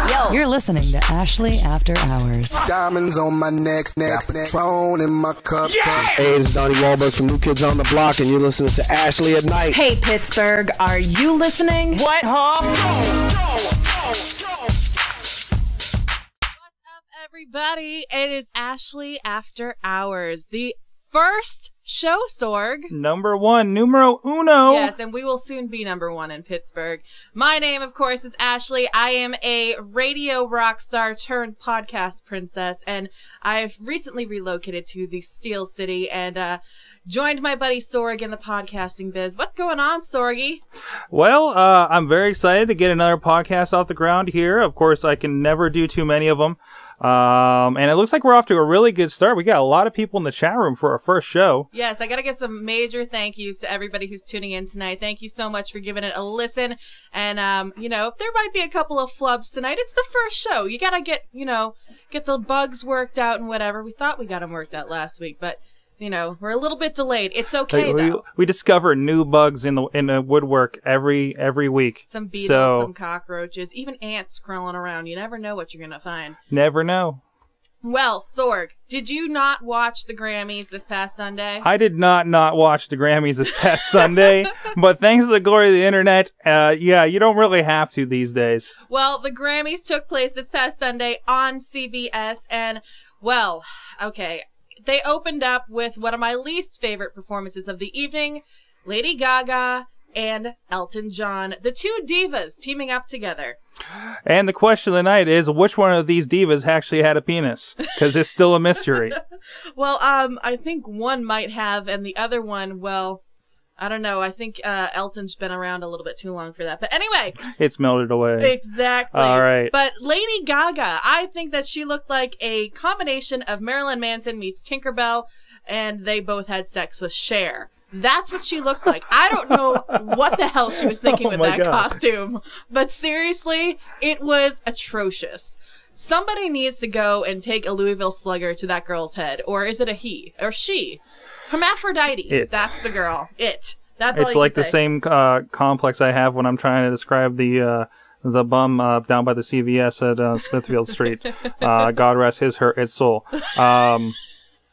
Yo. You're listening to Ashley After Hours. Diamonds on my neck, Patron in my cup. Yeah! Hey, it's Donnie Wahlberg from New Kids on the Block, and you're listening to Ashley at Night. Hey, Pittsburgh, are you listening? What, huh? What's up, everybody? It is Ashley After Hours, the first show, Sorg. Number one, numero uno. Yes, and we will soon be number one in Pittsburgh. My name, of course, is Ashley. I am a radio rock star turned podcast princess, and I've recently relocated to the Steel City and joined my buddy Sorg in the podcasting biz. What's going on, Sorgy? Well, I'm very excited to get another podcast off the ground here. Of course, I can never do too many of them. And it looks like we're off to a really good start. We got a lot of people in the chat room for our first show. Yes, I gotta give some major thank yous to everybody who's tuning in tonight. Thank you so much for giving it a listen. And, you know, there might be a couple of flubs tonight. It's the first show. You gotta get the bugs worked out and whatever. We thought we got them worked out last week, but you know, we're a little bit delayed. It's okay, though. We discover new bugs in the woodwork every week. Some beetles, some cockroaches, even ants crawling around. You never know what you're gonna find. Never know. Well, Sorg, did you not watch the Grammys this past Sunday? I did not watch the Grammys this past Sunday, but thanks to the glory of the internet, yeah, you don't really have to these days. Well, the Grammys took place this past Sunday on CBS, and, well, okay. They opened up with one of my least favorite performances of the evening, Lady Gaga and Elton John, the two divas teaming up together. And the question of the night is, which one of these divas actually had a penis? Because it's still a mystery. Well, I think one might have, and the other one, well, I don't know. I think Elton's been around a little bit too long for that. But anyway. It's melted away. Exactly. All right. But Lady Gaga, I think that she looked like a combination of Marilyn Manson meets Tinkerbell, and they both had sex with Cher. That's what she looked like. I don't know what the hell she was thinking with that costume. But seriously, it was atrocious. Somebody needs to go and take a Louisville Slugger to that girl's head. Or is it a he? Or she? Hermaphrodite. That's the girl. That's all it's like the same complex I have when I'm trying to describe the bum down by the CVS at Smithfield Street. God rest his soul. Well,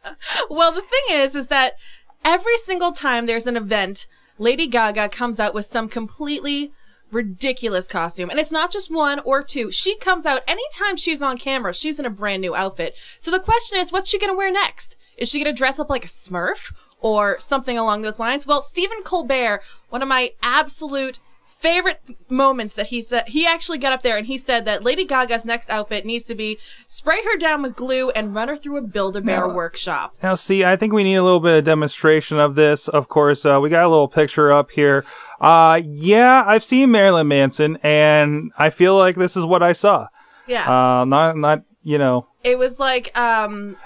the thing is that every single time there's an event, Lady Gaga comes out with some completely ridiculous costume. And it's not just one or two. She comes out anytime she's on camera, she's in a brand new outfit. So the question is, what's she going to wear next? Is she going to dress up like a Smurf or something along those lines? Well, Stephen Colbert, one of my absolute favorite moments that he said, he actually got up there and he said that Lady Gaga's next outfit needs to be spray her down with glue and run her through a Build-A-Bear workshop. Now, see, I think we need a little bit of demonstration of this. Of course, we got a little picture up here. Yeah, I've seen Marilyn Manson and I feel like this is what I saw. Yeah. Not, you know. It was like,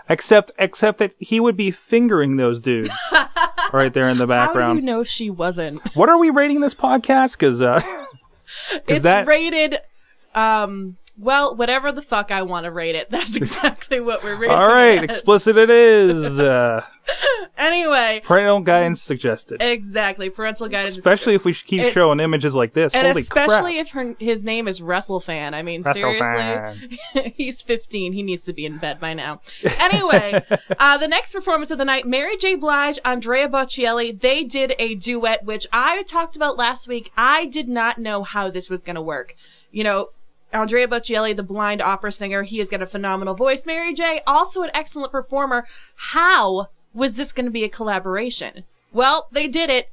Except that he would be fingering those dudes right there in the background. How do you know she wasn't? What are we rating this podcast? Because it's rated, well, whatever the fuck I want to rate it. That's exactly what we're rating. All right, explicit it is. Anyway. Parental guidance suggested. Exactly, parental guidance. Especially if we keep showing images like this. And holy especially crap. if his name is WrestleFan. I mean, seriously. He's 15. He needs to be in bed by now. Anyway, the next performance of the night, Mary J. Blige, Andrea Bocelli, they did a duet, which I talked about last week. I did not know how this was going to work. You know, Andrea Bocelli, the blind opera singer, he has got a phenomenal voice. Mary J., also an excellent performer. How was this going to be a collaboration? Well, they did it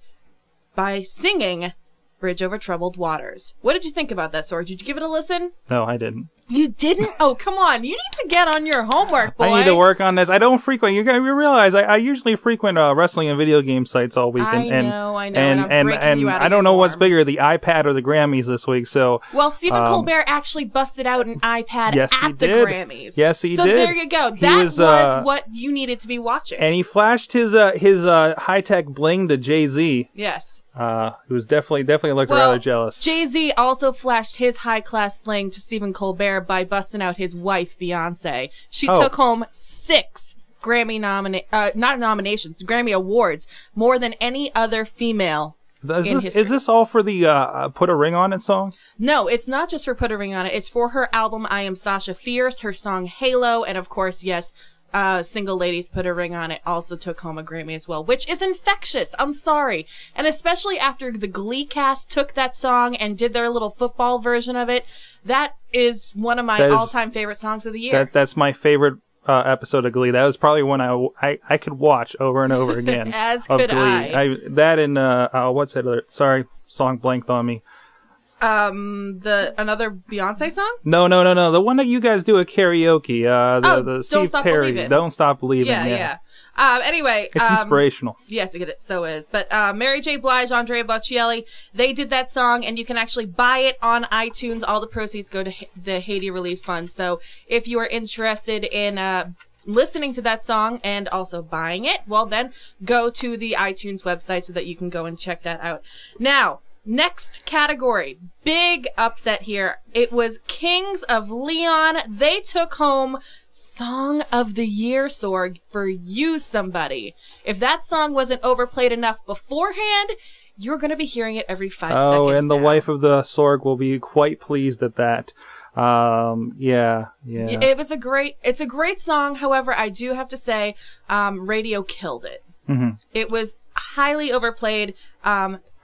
by singing Bridge Over Troubled Waters. What did you think about that, Sorg? Did you give it a listen? No, I didn't. You didn't? Oh, come on. You need to get on your homework, boy. I need to work on this. I don't frequent. You realize I usually frequent wrestling and video game sites all weekend. I know. And I don't know what's bigger, the iPad or the Grammys this week. So well, Stephen Colbert actually busted out an iPad at the Grammys. Yes, he did. So there you go. That was what you needed to be watching. And he flashed his high tech bling to JayZ. Yes. He was definitely looked rather jealous. JayZ also flashed his high class bling to Stephen Colbert by busting out his wife, Beyonce. She took home 6 Grammy Grammy Awards, more than any other female Is this all for the Put a Ring on It song? No, it's not just for Put a Ring on It. It's for her album I Am Sasha Fierce, her song Halo, and of course, yes, Single Ladies Put a Ring on It also took home a Grammy as well, which is infectious. I'm sorry. And especially after the Glee cast took that song and did their little football version of it, that is one of my all-time favorite songs of the year. That's my favorite episode of Glee. That was probably one I could watch over and over again. As could Glee. That and what's that other? Sorry, song blanked on me. Another Beyonce song? No. The one that you guys do at karaoke. The Steve Perry. Don't Stop Believing. Yeah. Anyway. It's inspirational. Yes, it so is. But, Mary J. Blige, Andrea Bocelli, they did that song and you can actually buy it on iTunes. All the proceeds go to the Haiti Relief Fund. So if you are interested in, listening to that song and also buying it, well then go to the iTunes website so that you can go and check that out. Now, next category. Big upset here. It was Kings of Leon. They took home Song of the Year, Sorg, for You Somebody. If that song wasn't overplayed enough beforehand, you're going to be hearing it every 5 seconds. Oh, and the now. wife of the Sorg will be quite pleased at that. Yeah. It's a great song. However, I do have to say, radio killed it. Mm-hmm. It was highly overplayed.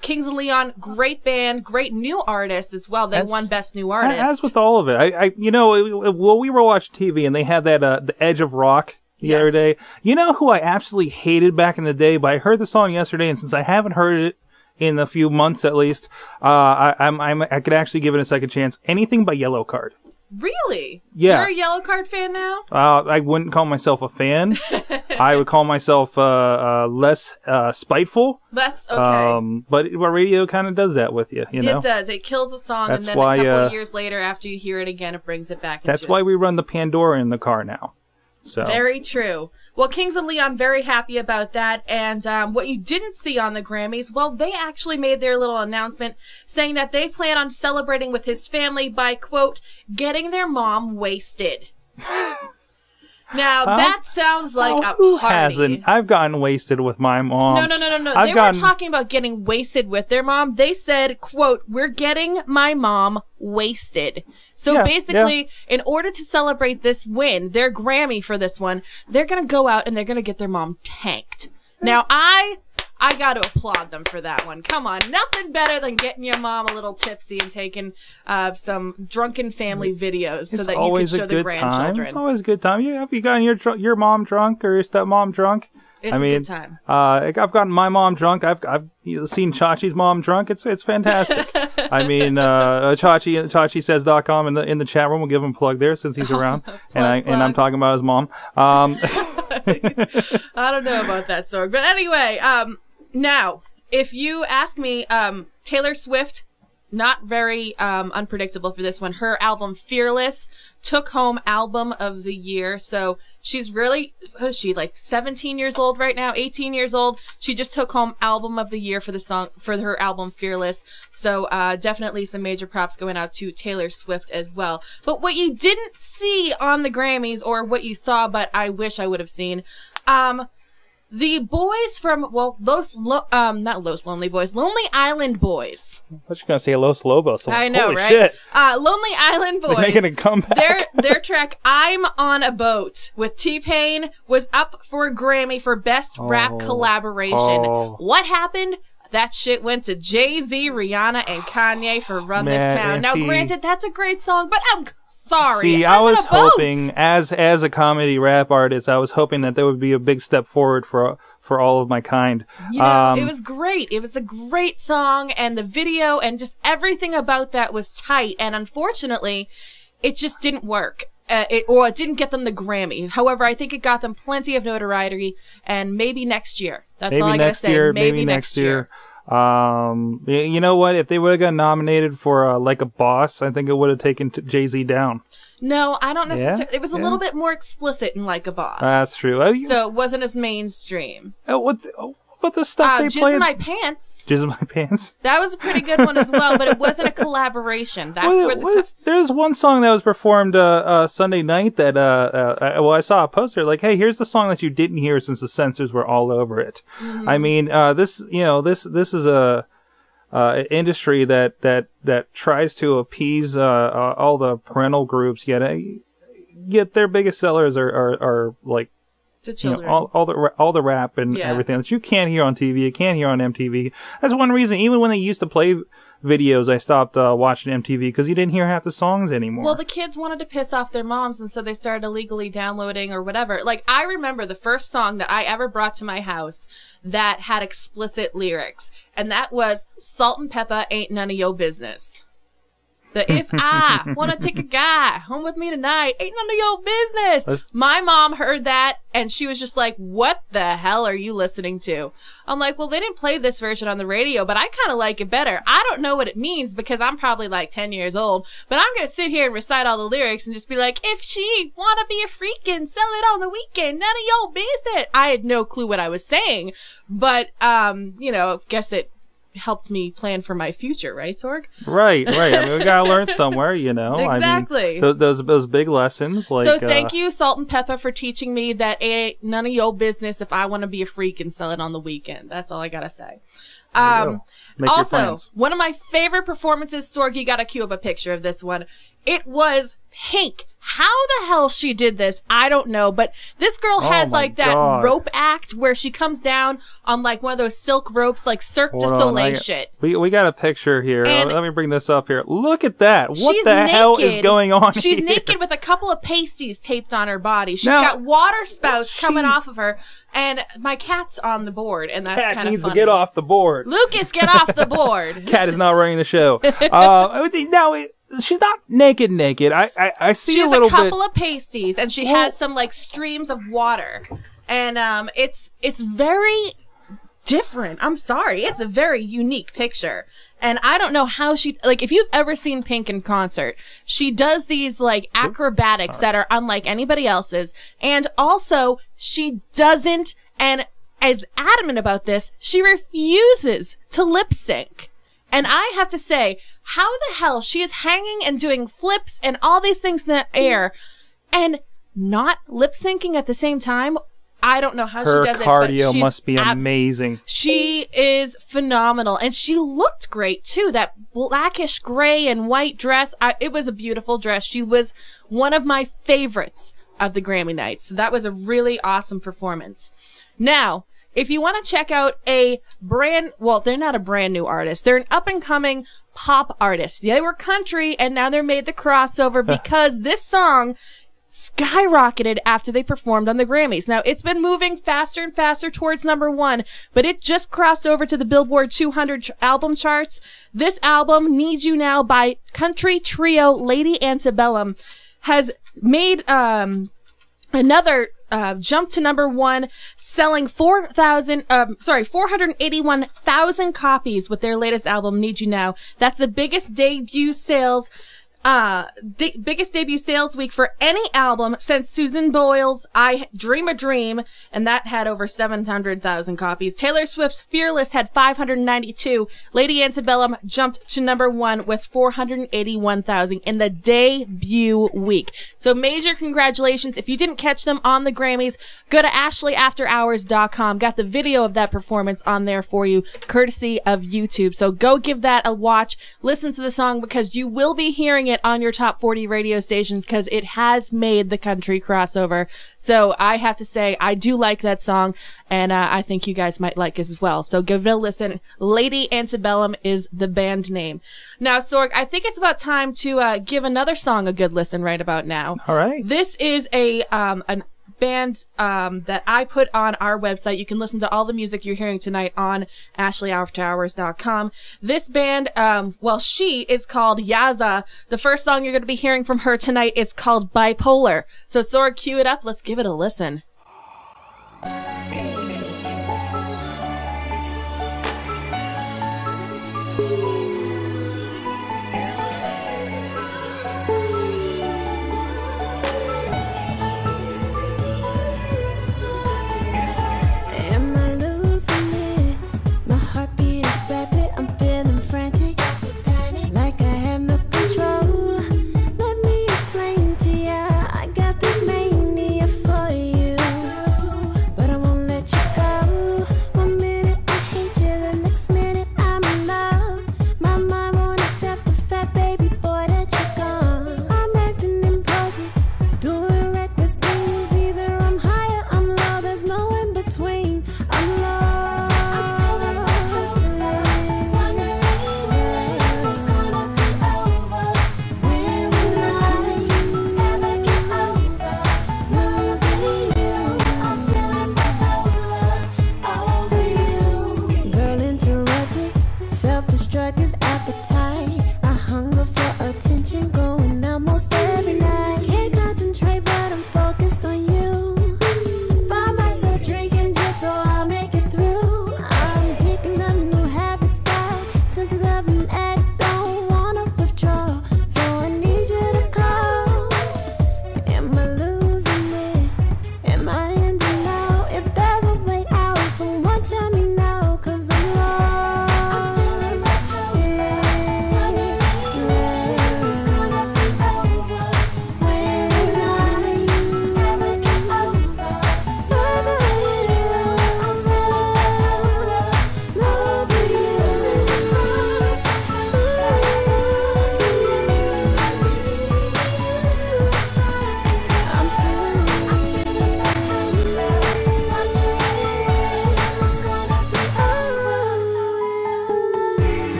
Kings of Leon, great band, great new artist as well. They won Best New Artist. As with all of it, we were watching TV and they had that The Edge of Rock the other day. You know who I absolutely hated back in the day, but I heard the song yesterday, and since I haven't heard it in a few months at least, I could actually give it a second chance. Anything by Yellowcard. Really? Yeah. You're a Yellowcard fan now? I wouldn't call myself a fan. I would call myself less spiteful. Less, okay. But radio kind of does that with you, you know? It does. It kills a song, That's and then why, a couple of years later, after you hear it again, it brings it back. That's why we run the Pandora in the car now. So very true. Well, Kings of Leon, very happy about that. And what you didn't see on the Grammys, well, they actually made their little announcement saying that they plan on celebrating with his family by, quote, getting their mom wasted. Now, that sounds like a party. Who hasn't? I've gotten wasted with my mom. No. They weren't talking about getting wasted with their mom. They said, quote, we're getting my mom wasted. So basically, in order to celebrate this win, their Grammy for this one, they're going to go out and they're going to get their mom tanked. Now, I got to applaud them for that one. Come on. Nothing better than getting your mom a little tipsy and taking some drunken family videos so that you can show the grandchildren. It's always a good time. Have you gotten your mom drunk or your stepmom drunk? It's a good time. I've gotten my mom drunk. I've seen Chachi's mom drunk. It's fantastic. I mean, ChachiSays.com in the chat room. We'll give him a plug there since he's around. plug. I'm talking about his mom. I don't know about that, Sorg. But anyway, now, if you ask me, Taylor Swift, not very unpredictable for this one. Her album Fearless took home Album of the Year. So she's really, what is she, like 17 years old right now? 18 years old. She just took home Album of the Year for her album Fearless. So definitely some major props going out to Taylor Swift as well. But what you didn't see on the Grammys, or what you saw but I wish I would have seen, the boys from, not Los Lonely Boys, Lonely Island Boys. I was going to say Los Lobos. I know, holy right? Shit. Lonely Island Boys. They're making a comeback. Their track, I'm on a Boat, with T-Pain, was up for a Grammy for Best Rap Collaboration. What happened? That shit went to JayZ, Rihanna, and Kanye for Run This Town. Now, granted, that's a great song, but I'm sorry. See, I was hoping, as a comedy rap artist, I was hoping that there would be a big step forward for all of my kind. You know, it was great. It was a great song, and the video and just everything about that was tight. And unfortunately, it just didn't work. It didn't get them the Grammy. However, I think it got them plenty of notoriety, and maybe next year. That's all I gotta say. Maybe next year. You know what? If they would have got nominated for Like a Boss, I think it would have taken JayZ down. No, I don't necessarily. It was a little bit more explicit in Like a Boss. That's true. So it wasn't as mainstream. What the stuff they played? Jizz in My Pants. Jizz in My Pants. That was a pretty good one as well, but it wasn't a collaboration. That's there's one song that was performed Sunday night that I saw a poster like, hey, here's the song that you didn't hear since the censors were all over it. Mm-hmm. I mean, this is a industry that tries to appease all the parental groups, yet their biggest sellers are like The children. all the rap and everything that you can't hear on TV, you can't hear on MTV. That's one reason. Even when they used to play videos, I stopped watching MTV because you didn't hear half the songs anymore. Well, the kids wanted to piss off their moms, and so they started illegally downloading or whatever. Like, I remember the first song that I ever brought to my house that had explicit lyrics, and that was Salt and Pepper Ain't None of Your Business. If I want to take a guy home with me tonight, ain't none of your business. My mom heard that, and she was just like, what the hell are you listening to? I'm like, well, they didn't play this version on the radio, but I kind of like it better. I don't know what it means because I'm probably like 10 years old, but I'm going to sit here and recite all the lyrics and just be like, if she want to be a freakin', sell it on the weekend, none of your business. I had no clue what I was saying, but, guess it helped me plan for my future, right, Sorg? Right. I mean, we gotta learn somewhere, Exactly. I mean, those big lessons. Like, so thank you, Salt and Pepper, for teaching me that it ain't none of your business if I want to be a freak and sell it on the weekend. That's all I gotta say. Also, one of my favorite performances, Sorg, you gotta cue up a picture of this one. It was Pink. How the hell she did this, I don't know, but this girl has like that rope act where she comes down on like one of those silk ropes, like Cirque du Soleil shit. We got a picture here. Let me bring this up here. Look at that. What the hell is going on here? She's naked with a couple of pasties taped on her body. She's got water spouts coming off of her. And my cat's on the board, and that's kind of funny. Cat needs to get off the board. Lucas, get off the board. Cat is not running the show. She's not naked. I see a little bit. She has a couple of pasties, and she has some like streams of water, and it's very different. I'm sorry, it's a very unique picture, and I don't know how she if you've ever seen Pink in concert, she does these like acrobatics that are unlike anybody else's, and also she doesn't and is adamant about this. She refuses to lip sync, and I have to say, how the hell she is hanging and doing flips and all these things in the air and not lip syncing at the same time? I don't know how she does it. Her cardio must be amazing. She is phenomenal. And she looked great too. That blackish gray and white dress. It was a beautiful dress. She was one of my favorites of the Grammy nights. So that was a really awesome performance. Now, if you want to check out they're not a brand new artist. They're an up and coming pop artist. They were country and now they're made the crossover because this song skyrocketed after they performed on the Grammys. Now, it's been moving faster and faster towards #1, but it just crossed over to the Billboard 200 album charts. This album, Need You Now by country trio Lady Antebellum, has made another jump to #1, selling 481,000 copies with their latest album, Need You Now. That's the biggest debut sales week for any album since Susan Boyle's I Dream a Dream, and that had over 700,000 copies. Taylor Swift's Fearless had 592. Lady Antebellum jumped to #1 with 481,000 in the debut week. So major congratulations. If you didn't catch them on the Grammys, go to ashleyafterhours.com. Got the video of that performance on there for you, courtesy of YouTube. So go give that a watch. Listen to the song because you will be hearing it on your top 40 radio stations because it has made the country crossover. So I have to say, I do like that song, and I think you guys might like it as well. So give it a listen. Lady Antebellum is the band name. Now, Sorg, I think it's about time to give another song a good listen right about now. All right. This is an band that I put on our website. You can listen to all the music you're hearing tonight on ashleyafterhours.com. This band, she is called Yassa. The first song you're going to be hearing from her tonight is called Bipolar. So Sorg, cue it up. Let's give it a listen. I got this mania for you, but I won't let you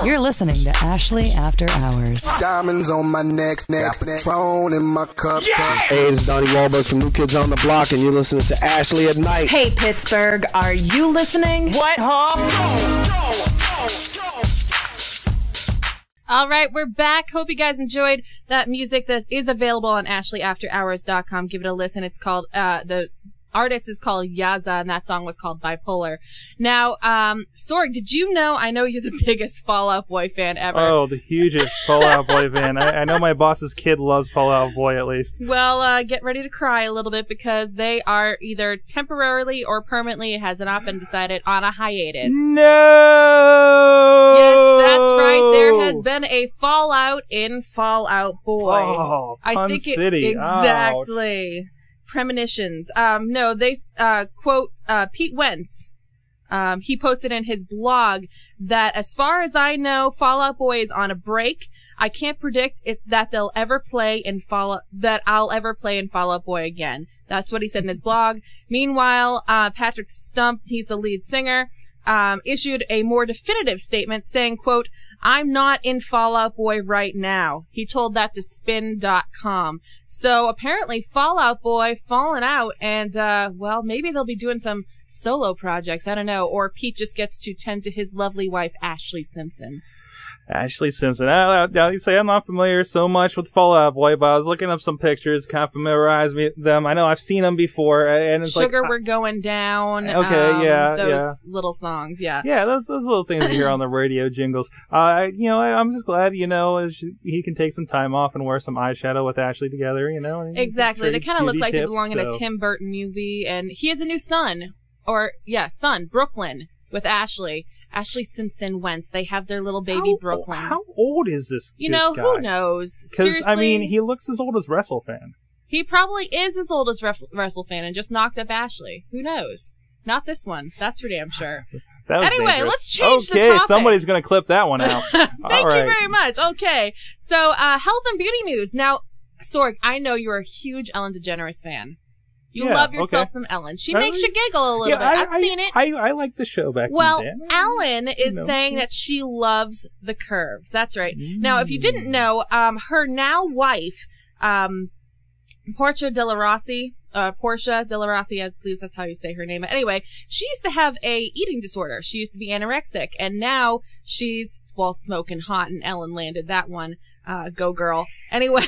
You're listening to Ashley After Hours. Diamonds on my neck, Patron in my cup. Hey, it's Donnie Wahlberg from New Kids on the Block, and you're listening to Ashley at Night. Hey, Pittsburgh, are you listening? What, huh? All right, we're back. Hope you guys enjoyed that music that is available on ashleyafterhours.com. Give it a listen. It's called, the artist is called Yassa, and that song was called Bipolar. Now, Sorg, did you know, I know you're the biggest Fall Out Boy fan ever. Oh, the hugest Fall Out Boy fan. I know my boss's kid loves Fall Out Boy at least. Well, get ready to cry a little bit because they are either temporarily or permanently, it has not been decided, on a hiatus. No! Yes, that's right. There has been a fallout in Fall Out Boy. Oh, Pun City. Exactly. Ouch. Premonitions. No, they, quote, Pete Wentz, he posted in his blog that as far as I know, Fall Out Boy is on a break. I can't predict that they'll ever play in that I'll ever play in Fall Out Boy again. That's what he said in his blog. Meanwhile, Patrick Stump, he's the lead singer, issued a more definitive statement saying, quote, I'm not in Fall Out Boy right now. He told that to spin.com. So apparently Fall Out Boy falling out and, well, maybe they'll be doing some solo projects. I don't know. Or Pete just gets to tend to his lovely wife, Ashley Simpson. Ashley Simpson. You say I'm not familiar so much with Fall Out Boy, but I was looking up some pictures, kind of familiarize me with them. I know I've seen them before, and it's Sugar, like, We're Going Down. Okay, those little songs, yeah. Yeah, those little things you hear on the radio jingles. I'm just glad, he can take some time off and wear some eyeshadow with Ashley together, Exactly. They kind of look like they belong in a Tim Burton movie, and he has a new son, Brooklyn, with Ashley Simpson Wentz. They have their little baby Brooklyn. How old is this guy? Who knows? Because, he looks as old as WrestleFan. He probably is as old as WrestleFan and just knocked up Ashley. Who knows? Not this one. That's for damn sure. Anyway, dangerous. Let's change the topic. Okay, somebody's going to clip that one out. Thank you very much. Okay. So, health and beauty news. Now, Sorg, I know you're a huge Ellen DeGeneres fan. You love yourself some Ellen. She makes you giggle a little bit. I've seen it. I like the show back then. Ellen is saying that she loves the curves. That's right. Now, if you didn't know, her now wife, Portia de la Rossi, I believe that's how you say her name. Anyway, she used to have a eating disorder. She used to be anorexic, and now she's, smoking hot, and Ellen landed that one. Go girl. Anyway,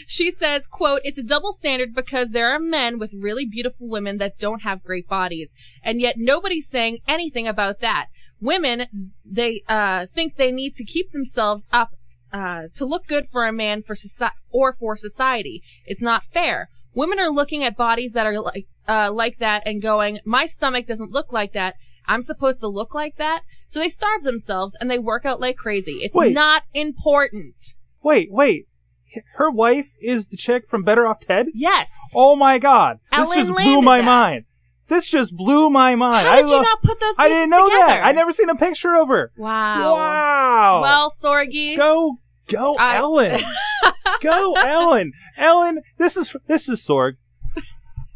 she says, quote, it's a double standard because there are men with really beautiful women that don't have great bodies. And yet nobody's saying anything about that. Women, they think they need to keep themselves up to look good for a man for society. It's not fair. Women are looking at bodies that are like that and going, my stomach doesn't look like that. I'm supposed to look like that. So they starve themselves and they work out like crazy. It's not important. Wait. Her wife is the chick from Better Off Ted? Yes. Oh my God. This Ellen just blew my mind. This just blew my mind. How did you not put those pieces I didn't know together? that. I never seen a picture of her. Wow. Well, Sorgy. Go Ellen. Go Ellen. Ellen, this is Sorg.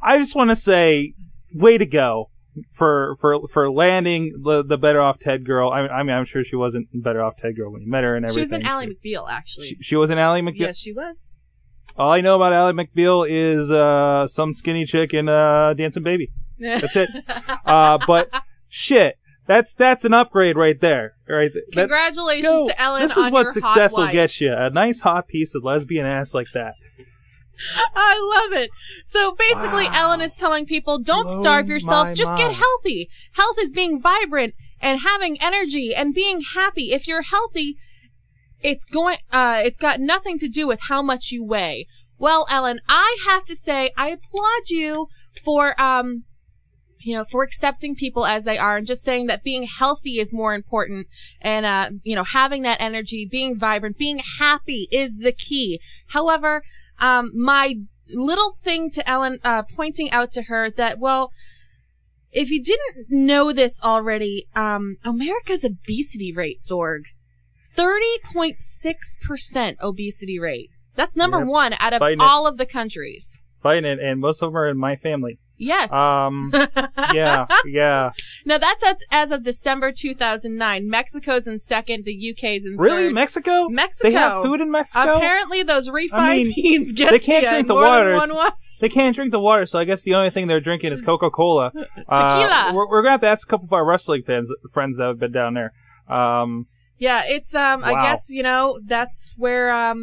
I just want to say, way to go. For landing the Better Off Ted girl. I mean, I'm sure she wasn't Better Off Ted girl when you met her and everything. She was an Ally McBeal, actually. She was an Ally McBeal? Yes, she was. All I know about Ally McBeal is some skinny chick in Dancing Baby. That's it. But shit, that's an upgrade right there. Right? Congratulations to Ellen. This is what success will wife. get you. A nice hot piece of lesbian ass like that. I love it. So basically, Ellen is telling people, don't starve yourselves. Just get healthy. Health is being vibrant and having energy and being happy. If you're healthy, it's got nothing to do with how much you weigh. Well, Ellen, I have to say, I applaud you for, for accepting people as they are and just saying that being healthy is more important and, having that energy, being vibrant, being happy is the key. However, my little thing to Ellen, pointing out to her that, if you didn't know this already, America's obesity rate, Sorg, 30.6% obesity rate. That's number one out of all of the countries. Fighting it, and most of them are in my family. Yes. Yeah. Now that's as of December 2009. Mexico's in second. The UK's in third. Really? Mexico? Mexico. They have food in Mexico? Apparently those refined beans get they can't drink the water. One. They can't drink the water, so I guess the only thing they're drinking is Coca-Cola. Tequila. We're going to have to ask a couple of our wrestling friends that have been down there. Yeah, it's, wow. I guess, that's where,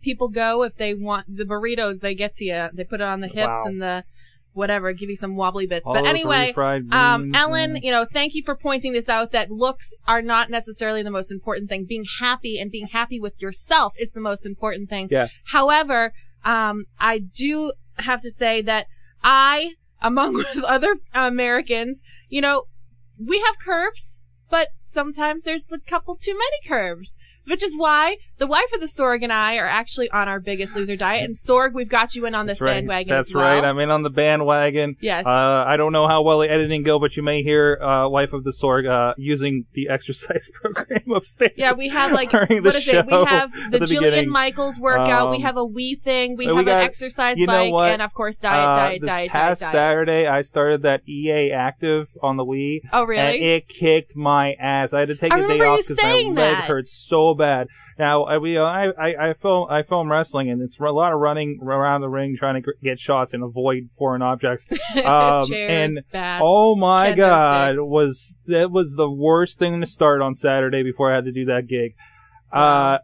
people go if they want the burritos. They get to you. They put it on the hips and the whatever, give you some wobbly bits. All but those anyway, refried beans, Ellen, thank you for pointing this out, that looks are not necessarily the most important thing. Being happy and being happy with yourself is the most important thing. Yeah. However, I do have to say that I, among with other Americans, we have curves, but sometimes there's a couple too many curves, which is why the wife of the Sorg and I are actually on our Biggest Loser diet. And Sorg, we've got you in on this bandwagon That's as well. right. I'm in on the bandwagon. Yes. I don't know how well the editing go, but you may hear wife of the Sorg using the exercise program upstairs. Yeah, we have during the show We have the Jillian beginning. Michaels workout. We have a Wii thing. We have an exercise bike, and of course diet. This past Saturday, I started that EA Active on the Wii. Oh, really? And it kicked my ass. I had to take a day off because my leg hurt so bad. Now I film wrestling, and it's a lot of running around the ring trying to get shots and avoid foreign objects. Chairs, and bats, oh my God, sticks. that was the worst thing to start on Saturday before I had to do that gig. Wow.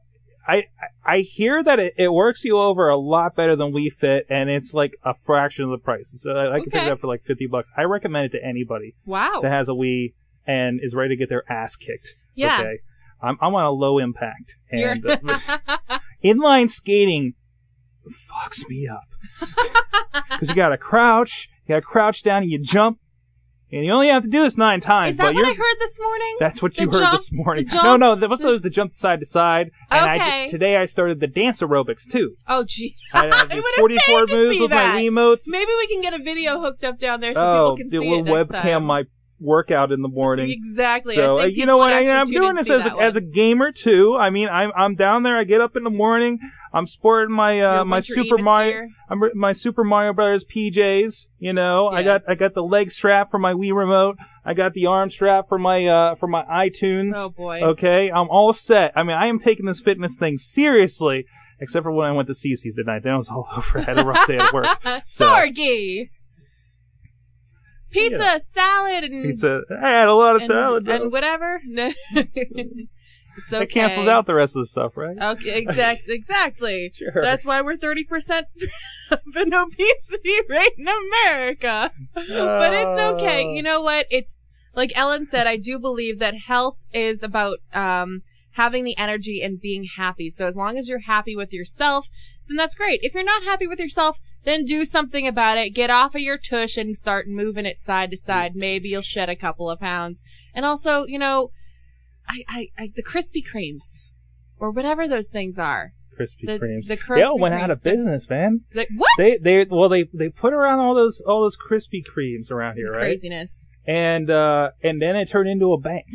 I hear that it works you over a lot better than Wii Fit, and it's like a fraction of the price. So I can pick it up for like $50. I recommend it to anybody that has a Wii and is ready to get their ass kicked. Yeah. Okay. I'm on a low impact, and inline skating fucks me up because you gotta crouch down, and you jump, and you only have to do this 9 times. Is that what I heard this morning? That's what you heard this morning. No, that was the jump side to side. And today I started the dance aerobics too. Oh, gee. I did 44 moves with my Wiimotes. Maybe we can get a video hooked up down there so people can see it next time. Webcam my workout in the morning. Exactly. So you know what? I'm doing this as a gamer too. I mean, I'm down there. I get up in the morning. I'm sporting my my Super Mario Brothers PJs. Yes. I got the leg strap for my Wii remote. I got the arm strap for my iTunes. Oh boy. Okay, I'm all set. I mean, I am taking this fitness thing seriously. Except for when I went to CC's tonight. Then I was all over. I had a rough day at work. Sorgy. Pizza, salad, and pizza. I had a lot of salad, and whatever. No, it's okay. It cancels out the rest of the stuff, right? Okay, exactly. Sure. That's why we're 30% of an obesity rate in America. But it's okay. You know what? It's like Ellen said. I do believe that health is about having the energy and being happy. So as long as you're happy with yourself, then that's great. If you're not happy with yourself, then do something about it. Get off of your tush and start moving it side to side. Maybe you'll shed a couple of pounds. And also, the Krispy Kremes or whatever those things are. Krispy Kremes. They all went out of business, man. What? They put around all those Krispy Kremes around here, right? Craziness. And then it turned into a bank.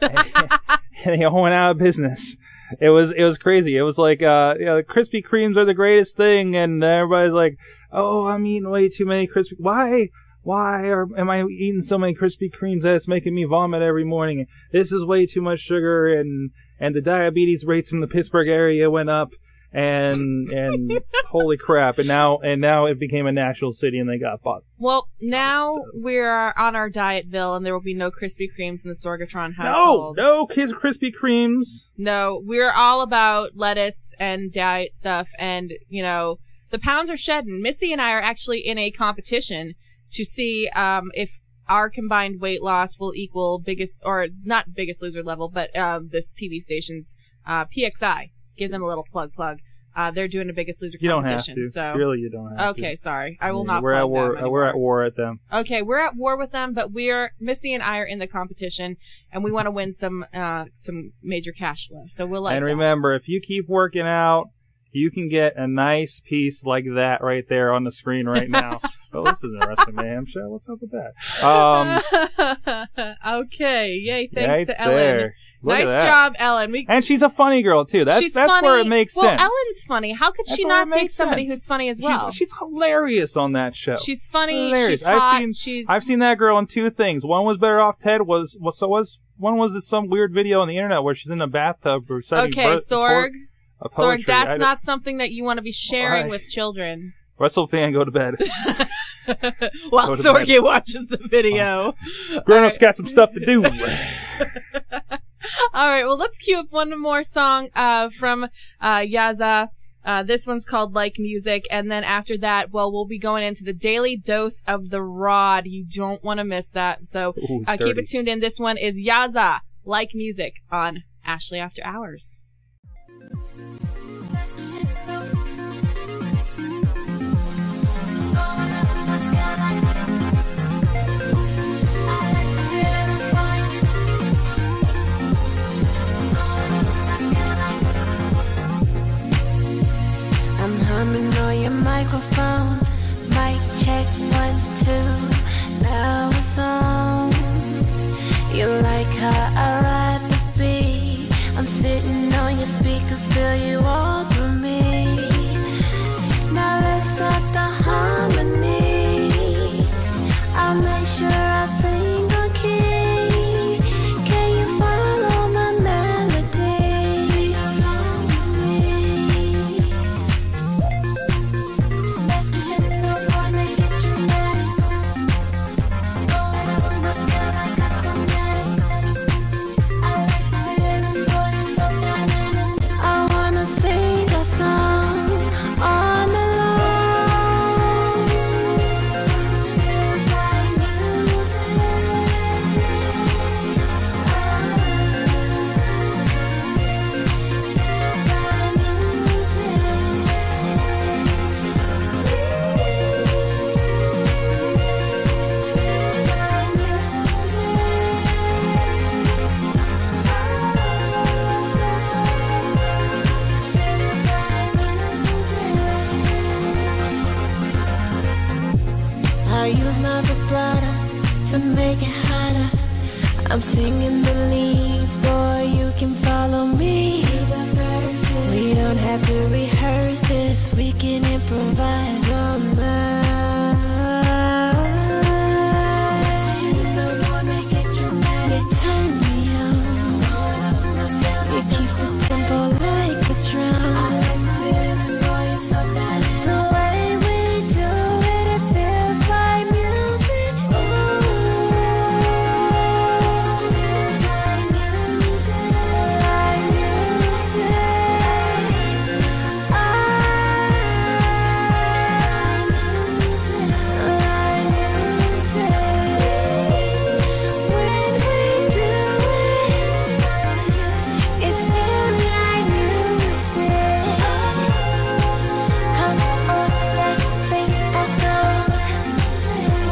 And they all went out of business. It was crazy. It was like, Krispy Kremes are the greatest thing, and everybody's like, oh, I'm eating way too many Why am I eating so many Krispy Kremes that it's making me vomit every morning? This is way too much sugar, and the diabetes rates in the Pittsburgh area went up, and holy crap, and now it became a national city, and they got bought. Well, now we're on our Dietville, and there will be no Krispy Kremes in the Sorgatron household. No Krispy Kremes. No, we're all about lettuce and diet stuff, and the pounds are shedding. Missy and I are actually in a competition to see if our combined weight loss will equal not Biggest Loser level, but this TV station's PXI. Give them a little plug. They're doing a Biggest Loser competition. You don't have to. So. Really, you don't have to. Okay, sorry. I will not we're plug at war. them anymore. We're at war at them. Okay, we're at war with them, but Missy and I are in the competition, and we want to win some major cash flow. So we'll let. And remember, if you keep working out, you can get a nice piece like that right there on the screen right now. Oh, this isn't a Wrestling Mayhem show. What's up with that? Okay. Yay. Thanks right to Ellen. There. Nice job, Ellen. And she's a funny girl, too. That's where it makes sense. Well, Ellen's funny. How could she not date somebody who's funny as well? She's hilarious on that show. She's funny. Hilarious. She's hot. I've seen that girl in two things. One was Better Off Ted. One was some weird video on the internet where she's in a bathtub reciting Sorg. poetry. Sorg, that's not something that you want to be sharing with children. Wrestle fan, go to bed. While Sorgy watches the video. Grown-ups got some stuff to do. All right, well, let's cue up one more song from Yassa. This one's called Like Music. And then after that, well, we'll be going into the daily dose of the rod. You don't want to miss that. So keep it tuned in. This one is Yassa, Like Music on Ashley After Hours. I'm humming on your microphone. Mic check 1, 2. Now it's on. You like how I ride the beat. I'm sitting on your speakers, feel you all through me. Now let's start the harmony. I'll make sure I sing on key. Can you follow my melody? Sing along with me. Let's push it in the boy, make it dramatic. Rolling up on my scale like a chromatic. I like the feeling, boy, you're so dynamic. I wanna sing a song on the long. Feels like music. Feels like I use my vibrato to make it hotter. I'm singing the lead, boy, you can follow me. We don't have to rehearse this, we can improvise on that. You turn me on, you keep the tempo like a drum. The way we do it, it feels like music. Feels like music, like music. When we do it, it feels like music. Come on, let's sing a song.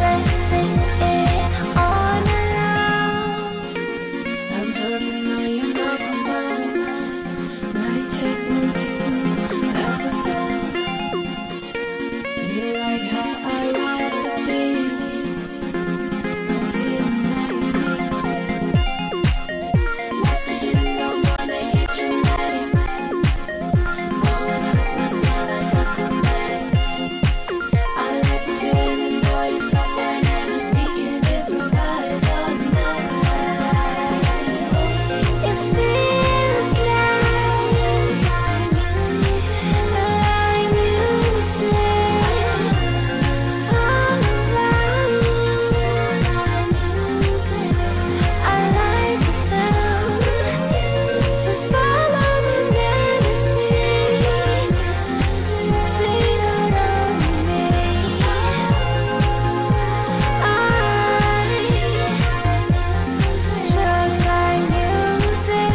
Let's sing it all along. I'm humming on your microphone. Mic check 1, 2. Now the song. You like how I ride the beat. I'm sitting at your speakers. Let's push it in the boy, make it dramatic. Rolling up my scale like a chromatic. I like the feeling, boy, you're so dynamic. We can improvise all night. It feels like music. All around. I like the sound. Just follow the melody. Sing along with me. Just like music.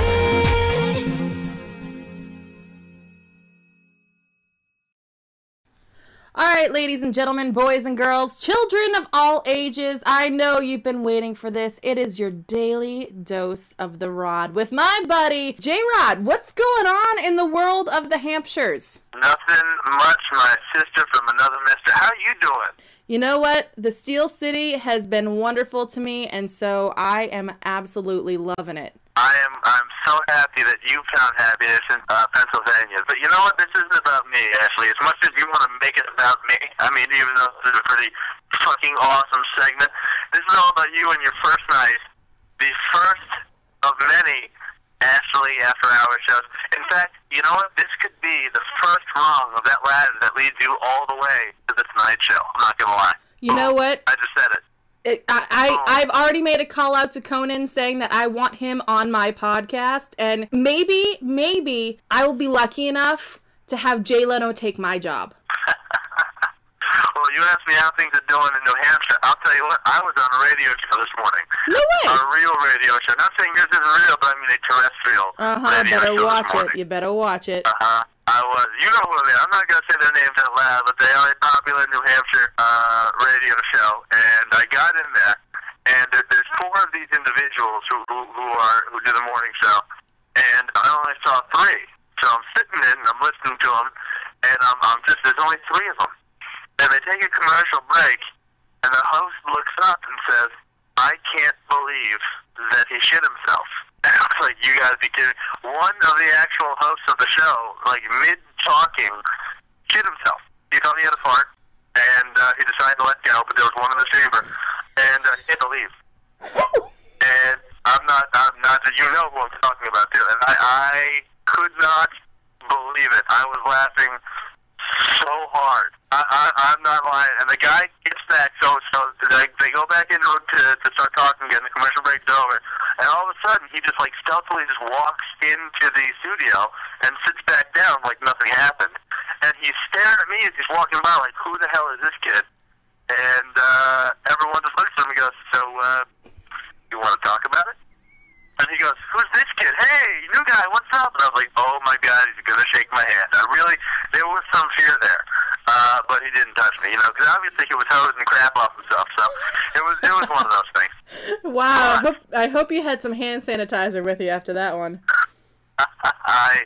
All right, ladies and gentlemen, boys and girls, children of all ages, I know you've been waiting for this. It is your daily dose of the rod with my buddy, J-Rod. What's going on in the world of the Hampshires? Nothing much, my sister from another mister. How you doing? You know what? The Steel City has been wonderful to me, and so I am absolutely loving it. I'm so happy that you found happiness in Pennsylvania. But you know what? This isn't about me, Ashley. As much as you want to make it about me, I mean, even though this is a pretty fucking awesome segment, this is all about you and your first night. The first of many Ashley After Hours shows. In fact, you know what? This could be the first rung of that ladder that leads you all the way to the Tonight Show. I'm not going to lie. You know what? I just said it. I've already made a call out to Conan saying that I want him on my podcast, and maybe I will be lucky enough to have Jay Leno take my job. Well, you asked me how things are doing in New Hampshire. I'll tell you what, I was on a radio show this morning. No way! A real radio show. Not saying yours isn't real, but I mean a terrestrial radio better show watch this morning. it. You better watch it. I was. You know who they are. I'm not going to say their names out loud, but they are a popular New Hampshire radio show. And I got in there, and there's four of these individuals who do the morning show, and I only saw three. So I'm sitting in, and I'm listening to them, and there's only three of them. And they take a commercial break, and the host looks up and says, "I can't believe that he shit himself." And I was like, you gotta be kidding. One of the actual hosts of the show, like mid-talking, shit himself. He thought he had a fart, and he decided to let go, but there was one in the chamber, and he had to leave. And I'm not, you know who I'm talking about, too. And I could not believe it. I was laughing so hard. I'm not lying. And the guy gets back, so they go back into it to start talking again. The commercial break's over. And all of a sudden, he just like stealthily just walks into the studio and sits back down like nothing happened. And he's staring at me as he's walking by like, who the hell is this kid? And everyone just looks at him and goes, so, you want to talk about it? And he goes, who's this kid? Hey, new guy, what's up? And I was like, oh my God, he's going to shake my hand. There was some fear there. But he didn't touch me, you know, because obviously he was hosing crap off himself. So it was one of those things. Wow, I hope you had some hand sanitizer with you after that one. I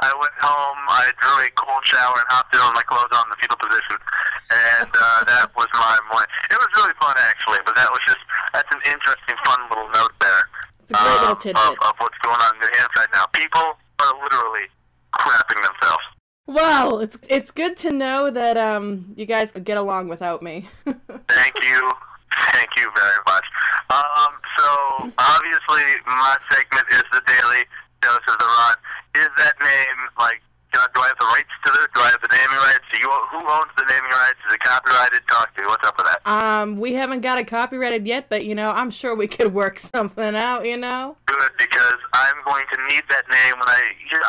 went home, I drew a cold shower and hopped in with my clothes on in the fetal position. And that was my morning. It was really fun, actually, but that's an interesting, fun little note there. It's a great little tidbit. Of what's going on in New Hampshire right now. People are literally crapping themselves. Well, it's good to know that you guys get along without me. Thank you very much. So obviously my segment is the Daily Dose of the Rod. Is that name like? Do I have the rights to it? Do I have the naming rights? Who owns the naming rights? Is it copyrighted? Talk to me. What's up with that? We haven't got it copyrighted yet, but I'm sure we could work something out. Good, because I'm going to need that name when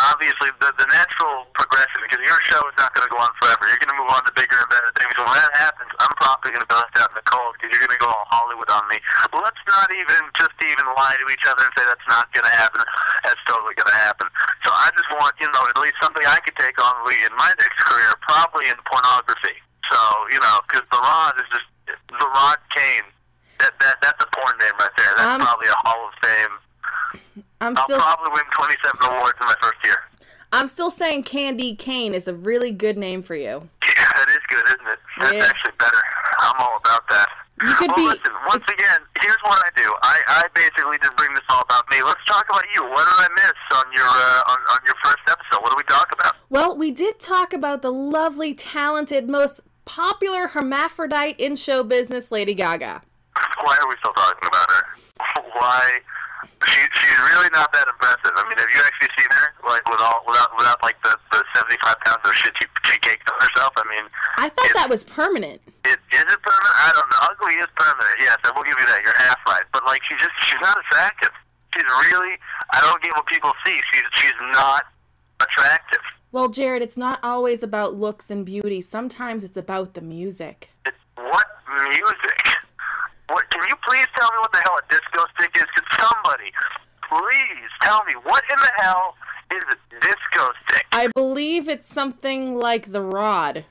obviously the natural progression, because your show is not going to go on forever. You're going to move on to bigger and better things. When that happens, I'm probably going to be left out in the cold because you're going to go all Hollywood on me. Let's not even lie to each other and say that's not going to happen. That's totally going to happen. So I just want, at least something I could take on in my next career, probably in pornography. So, because The Rod is just, The Rod Kane. That's a porn name right there. That's probably a Hall of Fame. I'll probably win 27 awards in my first year. I'm still saying Candy Cane is a really good name for you. Yeah, that is good, isn't it? That's actually better. I'm all about that. Listen, once again, here's what I do. I basically just bring this all about me. Let's talk about you. What did I miss on your first episode? What did we talk about? Well, we did talk about the lovely, talented, most popular hermaphrodite in show business, Lady Gaga. Why are we still talking about her? Why? She's really not that impressive. I mean, have you actually seen her? Like, without like the 75 pounds of shit she caked on herself? I mean, I thought that was permanent. Is it permanent? I don't know. Ugly is permanent. Yes, I will give you that. You're half right. But like, she's not attractive. She's really, I don't get what people see. She's not attractive. Well, Jared, it's not always about looks and beauty. Sometimes it's about the music. What music? What? Can you please tell me what the hell a disco stick is? Could somebody please tell me what in the hell is a disco stick? I believe it's something like the Rod.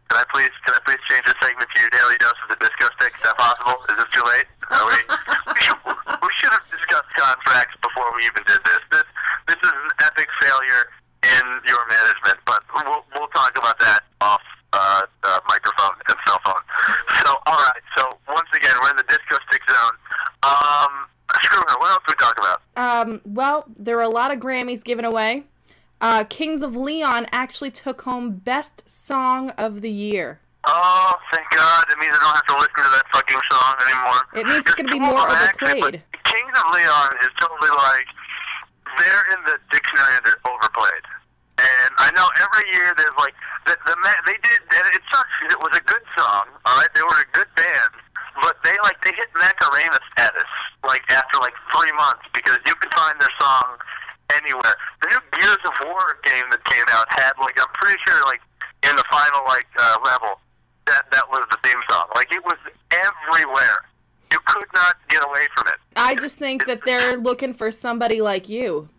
Can I please change the segment to your Daily Dose of the Disco Stick? Is that possible? Is this too late? We should have discussed contracts before we even did this. This is an epic failure in your management, but we'll talk about that off mic. Well, there were a lot of Grammys given away. Kings of Leon actually took home Best Song of the Year. Oh, thank God. It means I don't have to listen to that fucking song anymore. It means it's going to be more overplayed. Kings of Leon is totally like, they're in the dictionary and they're overplayed. And I know every year there's like, they did, and it sucks because it was a good song, alright? They were a good band, but they hit Macarena status, like, after like 3 months, because you can find their song anywhere. The new Gears of War game that came out had, like, I'm pretty sure, like, in the final, like, level, that was the theme song. Like, it was everywhere. You could not get away from it. I just think that they're looking for somebody like you.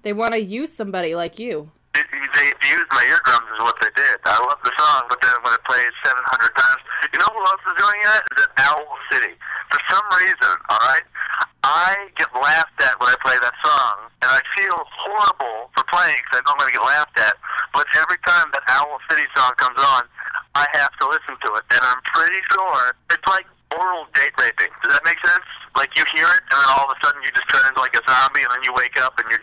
They want to use somebody like you. They abused my eardrums is what they did. I love the song, but then when it plays 700 times, you know who else is doing that? Is that Owl City. For some reason, alright, I get laughed at when I play that song, and I feel horrible for playing because I know I'm going to get laughed at, but every time that Owl City song comes on, I have to listen to it, and I'm pretty sure it's like oral date raping. Does that make sense? Like, you hear it, and then all of a sudden you just turn into like a zombie, and then you wake up and you're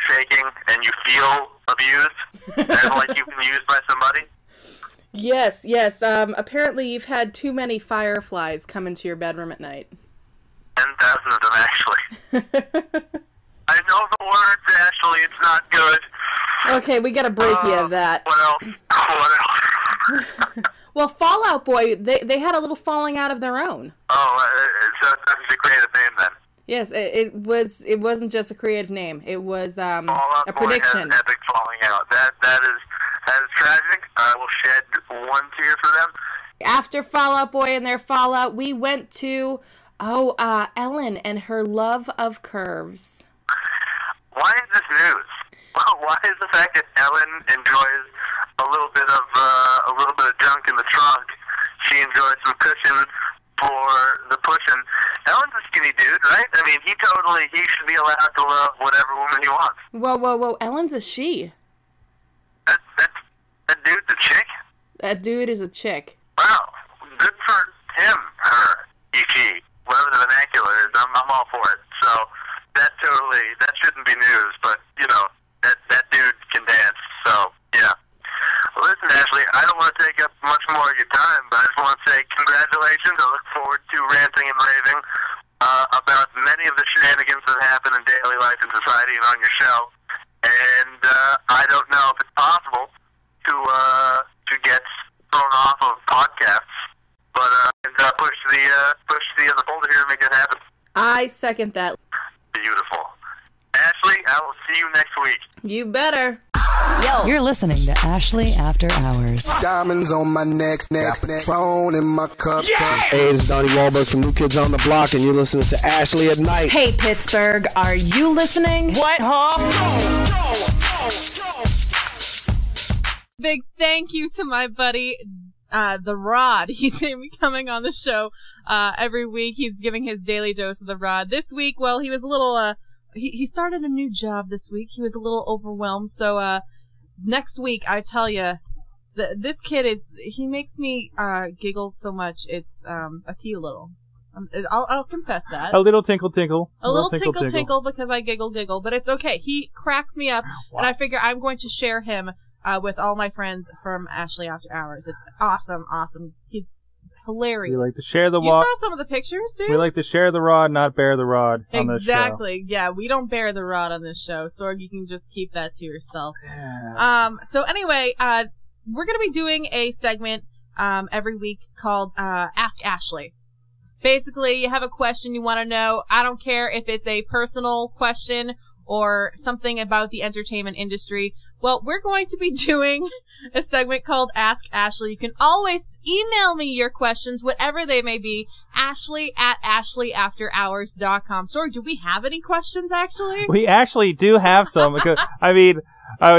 shaking, and you feel abused, and like you've been used by somebody. Yes. Apparently you've had too many fireflies come into your bedroom at night. 10,000 of them, actually. I know the words, Ashley. It's not good. Okay, we gotta break you of that. What else? Well, Fall Out Boy, they had a little falling out of their own. Oh, so it's a creative name then. Yes, it wasn't just a creative name. It was a Boy prediction. Has an epic falling out. That is tragic. I will shed one tear for them. After Fall Out Boy and their fallout, we went to Ellen and her love of curves. Why is this news? Why is the fact that Ellen enjoys a little bit of junk in the trunk? She enjoys some cushion for the pushing. Ellen's a skinny dude, right? I mean, he should be allowed to love whatever woman he wants. Whoa! Ellen's a she. That dude's a chick? That dude is a chick. Wow, good for him, her, he, whatever the vernacular is. I'm all for it. So that shouldn't be news, but you know, that dude can dance. So yeah. Well, listen, Ashley, I don't want to take up much more of your time, but I just want to say congratulations. I look forward to ranting and raving about many of the shenanigans that happen in daily life and society and on your show. And I don't know if it's possible to get thrown off of podcasts, but push the other folder here and make it happen. I second that. Beautiful. Ashley, I will see you next week. You better. Yo. You're listening to Ashley After Hours. Diamonds on my neck, Patron in my cup. Yeah! Hey, it's Donnie Wahlberg from New Kids on the Block, and you're listening to Ashley at Night. Hey, Pittsburgh, are you listening? What, huh? Big thank you to my buddy, The Rod. He's going to be coming on the show every week. He's giving his daily dose of The Rod. This week, well, he was a little... He started a new job this week. He was a little overwhelmed. So, next week, I tell you, this kid he makes me, giggle so much. It's, a cute little. I'll confess that. A little tinkle tinkle. A little tinkle tinkle because I giggle, but it's okay. He cracks me up, and I figure I'm going to share him, with all my friends from Ashley After Hours. It's awesome. He's hilarious. We like to share the You saw some of the pictures, dude? We like to share the rod, not bear the rod on this show. Exactly. Yeah, we don't bear the rod on this show, so you can just keep that to yourself. Yeah. So anyway, we're gonna be doing a segment, every week called, Ask Ashley. Basically, you have a question you want to know. I don't care if it's a personal question or something about the entertainment industry. Well, we're going to be doing a segment called Ask Ashley. You can always email me your questions, whatever they may be, ashley@ashleyafterhours.com. Sorry, do we have any questions, actually? We actually do have some, because, I mean,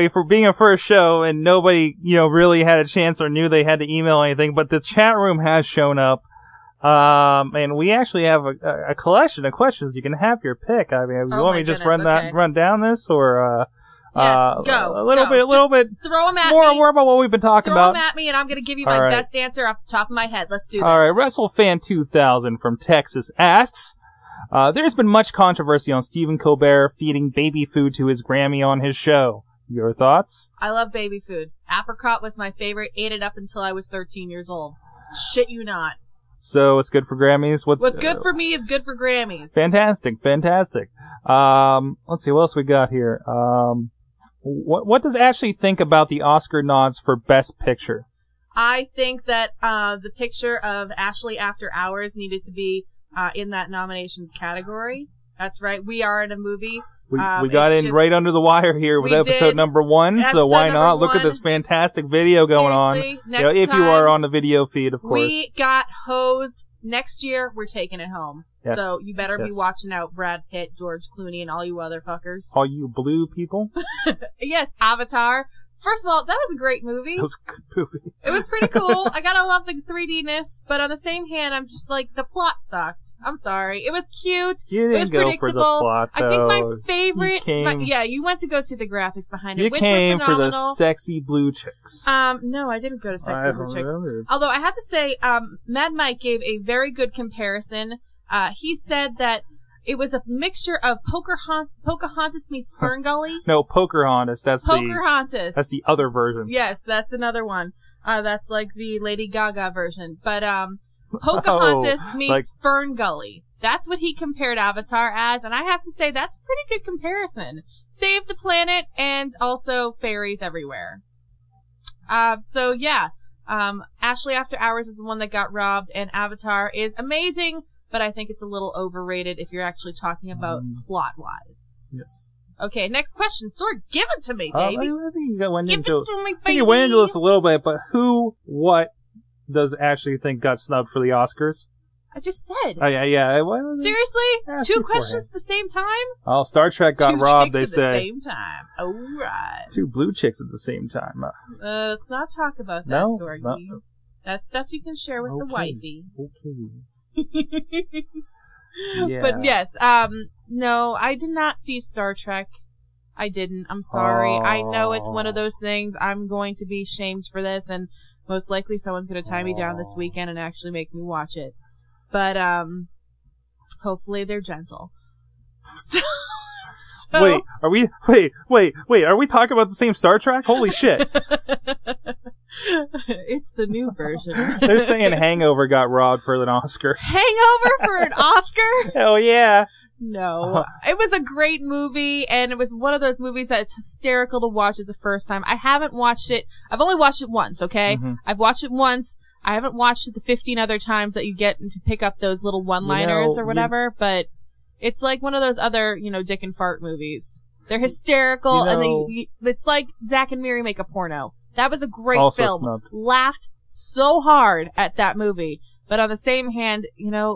for being a first show and nobody, really had a chance or knew they had to email anything, but the chat room has shown up. And we actually have a collection of questions. You can have your pick. I mean, you want me to just run down this, or, yes, go. A little bit. Throw them at me. More about what we've been talking about. Throw them at me, and I'm going to give you my best answer off the top of my head. Let's do this. All right. WrestleFan 2000 from Texas asks, There's been much controversy on Stephen Colbert feeding baby food to his Grammy on his show. Your thoughts? I love baby food. Apricot was my favorite. Ate it up until I was 13 years old. Shit you not. So it's good for Grammys? What's good for me is good for Grammys. Fantastic. Let's see, what else we got here? What does Ashley think about the Oscar nods for Best Picture? I think that the picture of Ashley After Hours needed to be in that nominations category. That's right. We are in a movie. We got in right under the wire here with episode number 1, so why not? Look at this fantastic video going on. If you are on the video feed, of course. We got hosed. Next year, we're taking it home. Yes. So you better be watching out, Brad Pitt, George Clooney, and all you other fuckers. All you blue people? Yes, Avatar. First of all, that was a great movie. That was a good movie. It was pretty cool. I gotta love the 3D-ness, but on the same hand, I'm just like, the plot sucked. I'm sorry. It was cute. You didn't it was go predictable. for the plot, though. I think my favorite... you went to go see the graphics behind it, you which came were for the phenomenal. sexy blue chicks. No, I didn't go to sexy blue chicks. Although I have to say, Mad Mike gave a very good comparison. He said that it was a mixture of Pocahontas meets Fern Gully. No, Pocahontas. That's Pocahontas. That's the other version. Yes, that's another one. That's like the Lady Gaga version. But Pocahontas meets Fern Gully. That's what he compared Avatar as, and I have to say that's a pretty good comparison. Save the planet and also fairies everywhere. So yeah, Ashley After Hours is the one that got robbed, and Avatar is amazing. But I think it's a little overrated if you're actually talking about plot-wise. Yes. Okay, next question. Sword, give it to me, baby. I think you went give into it to me, baby. I think you went into this a little bit, but what does Ashley think got snubbed for the Oscars? I just said. Oh, yeah. Seriously? 2 questions at the same time? Oh, Star Trek got robbed, they say. 2 chicks at the same time. All right. 2 blue chicks at the same time. Let's not talk about that, no, Sorgi. No. That's stuff you can share with the wifey. Okay. Yeah. But yes, no, I did not see Star Trek. I didn't. I'm sorry. I know it's one of those things. I'm going to be shamed for this, and most likely someone's going to tie me down this weekend and actually make me watch it. But hopefully they're gentle. So wait, are we talking about the same Star Trek? Holy shit. It's the new version. They're saying Hangover got robbed for an Oscar. Hangover for an Oscar? Hell yeah. No. It was a great movie, and it was one of those movies that it's hysterical to watch it the first time. I haven't watched it. I've only watched it once, okay? Mm-hmm. I've watched it once. I haven't watched it the 15 other times that you get to pick up those little one-liners or whatever, but it's like one of those other, dick and fart movies. They're hysterical, and it's like Zack and Miri make a porno. That was a great film. Snubbed. Laughed so hard at that movie. But on the same hand,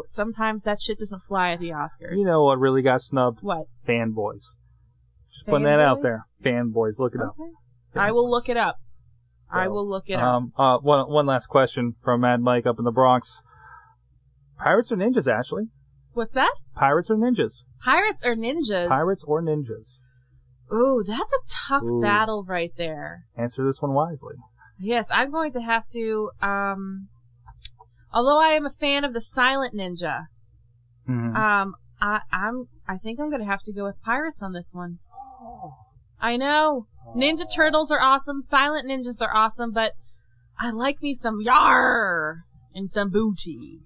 sometimes that shit doesn't fly at the Oscars. You know what really got snubbed? What? Fanboys. Just putting that out there. Fanboys. Look it up. Fanboys. I will look it up. So, I will look it up. One last question from Mad Mike up in the Bronx. Pirates or ninjas, Ashley? What's that? Pirates or ninjas? Pirates or ninjas? Pirates or ninjas? Ooh, that's a tough battle right there. Answer this one wisely. Yes, I'm going to have to, although I am a fan of the silent ninja, I think I'm going to have to go with pirates on this one. I know. Ninja Turtles are awesome, silent ninjas are awesome, but I like me some yar and some booty.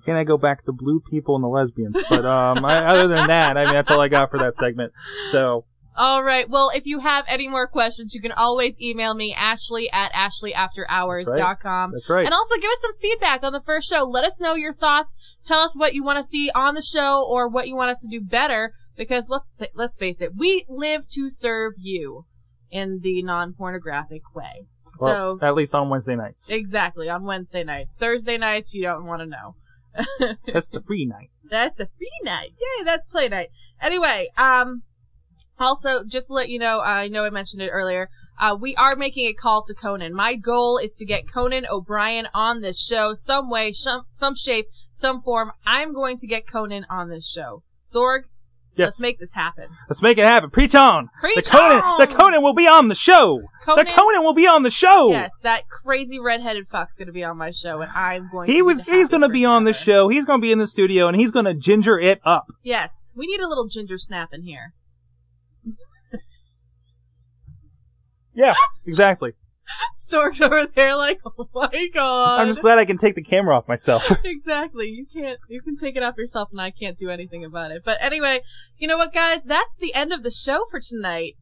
Can I go back to the blue people and the lesbians? But other than that, that's all I got for that segment. So. All right. Well, if you have any more questions, you can always email me, ashley@ashleyafterhours.com. That's right. And also give us some feedback on the first show. Let us know your thoughts. Tell us what you want to see on the show or what you want us to do better. Because let's face it, we live to serve you in the non-pornographic way. Well, so at least on Wednesday nights. Exactly, on Wednesday nights. Thursday nights, you don't want to know. That's the free night. That's the free night. Yay, that's play night. Anyway, also, just to let you know, I know I mentioned it earlier, we are making a call to Conan. My goal is to get Conan O'Brien on this show some way, some shape, some form. I'm going to get Conan on this show. Sorg? Yes. Let's make this happen. Let's make it happen. Preach on. Preach The Conan will be on the show. Conan? The Conan will be on the show. Yes, that crazy redheaded fuck's going to be on my show, and I'm going. He's going to be on the show. He's going to be in the studio, and he's going to ginger it up. Yes, we need a little ginger snap in here. Yeah, exactly. Sorg's over there like, oh my god. I'm just glad I can take the camera off myself. Exactly. You can take it off yourself and I can't do anything about it. But anyway, you know what, guys? That's the end of the show for tonight.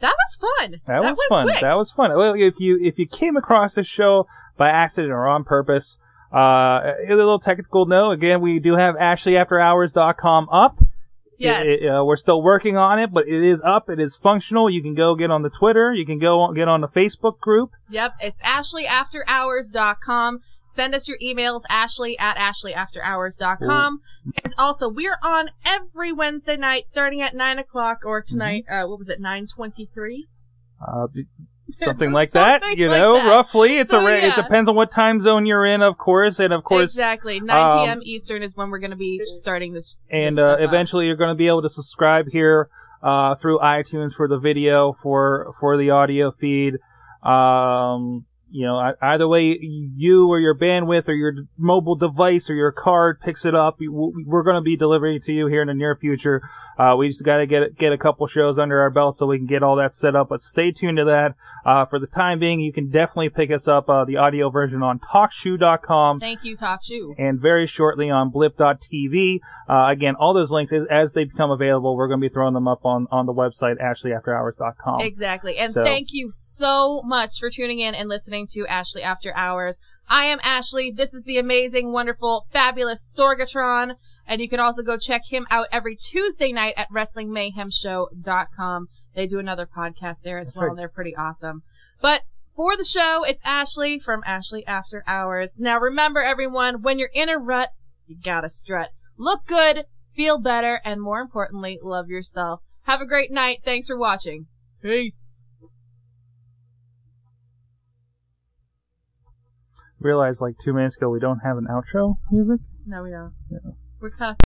That was fun. That was went fun. quick. That was fun. Well, if you came across this show by accident or on purpose, a little technical note. Again, we do have AshleyAfterHours.com up. Yes. We're still working on it, but it is up. It is functional. You can go get on the Twitter. You can go get on the Facebook group. Yep. It's AshleyAfterHours.com. Send us your emails, Ashley@AshleyAfterHours.com. And also, we're on every Wednesday night starting at 9 o'clock or tonight, what was it, 9:23? Something like that, you know, roughly. It depends on what time zone you're in, of course, and of course. Exactly. 9 p.m. Eastern is when we're going to be starting this. And, this eventually you're going to be able to subscribe here, through iTunes for the video, for the audio feed. You know, either way, you or your bandwidth or your mobile device or your card picks it up. We're going to be delivering it to you here in the near future. We just got to get a couple shows under our belt so we can get all that set up. But stay tuned to that. For the time being, you can definitely pick us up, the audio version on TalkShoe.com. Thank you, TalkShoe. And very shortly on Blip.tv. Again, all those links, as they become available, we're going to be throwing them up on the website, AshleyAfterHours.com. Exactly. And thank you so much for tuning in and listening to Ashley After Hours. I am Ashley. This is the amazing, wonderful, fabulous Sorgatron. And you can also go check him out every Tuesday night at WrestlingMayhemShow.com. They do another podcast there as well, and they're pretty awesome. But for the show, it's Ashley from Ashley After Hours. Now remember, everyone, when you're in a rut, you gotta strut. Look good, feel better, and more importantly, love yourself. Have a great night. Thanks for watching. Peace. Realized like 2 minutes ago we don't have an outro music. No, we don't. Yeah. We're kind of